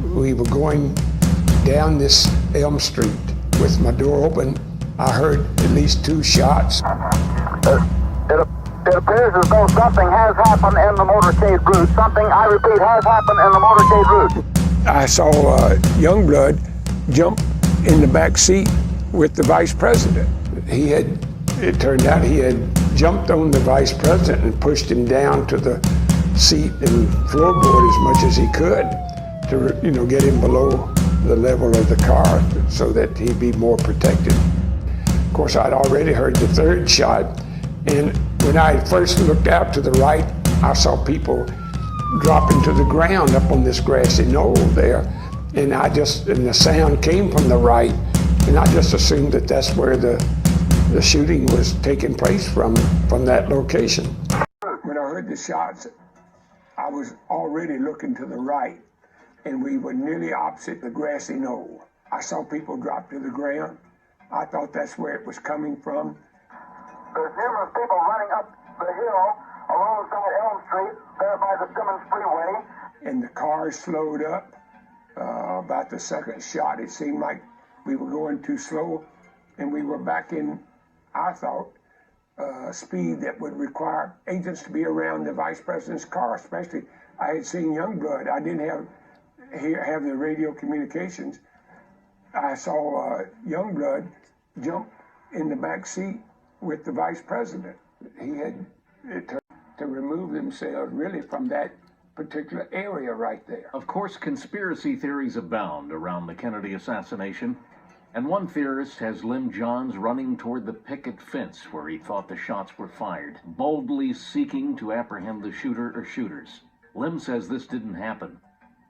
we were going down this Elm Street with my door open. I heard at least 2 shots. It appears as though something has happened in the motorcade route. Something, I repeat, has happened in the motorcade route. I saw Youngblood jump in the back seat with the vice president. It turned out he had jumped on the vice president and pushed him down to the seat and floorboard as much as he could to, get him below the level of the car so that he'd be more protected. Of course, I'd already heard the 3rd shot, and when I first looked out to the right, I saw people dropping to the ground up on this grassy knoll there, and the sound came from the right, and I just assumed that that's where the shooting was taking place from that location. When I heard the shots, I was already looking to the right, and we were nearly opposite the grassy knoll. I saw people drop to the ground. I thought that's where it was coming from. There's numerous people running up the hill alongside Elm Street, there by the Simmons Freeway. And the car slowed up. About the 2nd shot, it seemed like we were going too slow, and we were back in, I thought, speed that would require agents to be around the vice president's car, especially I had seen Youngblood. I didn't have the radio communications. I saw Youngblood jump in the back seat with the vice president. He had to remove themselves really from that particular area right there. Of course, conspiracy theories abound around the Kennedy assassination, and one theorist has Lem Johns running toward the picket fence where he thought the shots were fired, boldly seeking to apprehend the shooter or shooters. Lem says this didn't happen,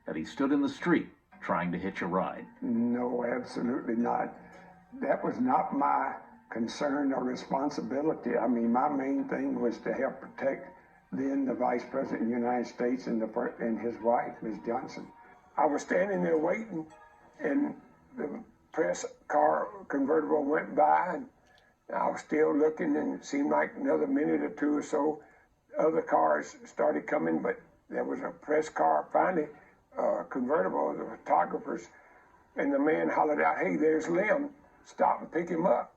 that he stood in the street trying to hitch a ride. No, absolutely not. That was not my concern or responsibility. I mean, my main thing was to help protect then the Vice President of the United States and his wife, Ms. Johnson. I was standing there waiting, and the press car convertible went by, and I was still looking, and it seemed like another minute or 2 or so, other cars started coming, but there was a press car, finally, convertible, the photographers, and the man hollered out, "Hey, there's Lem, stop and pick him up."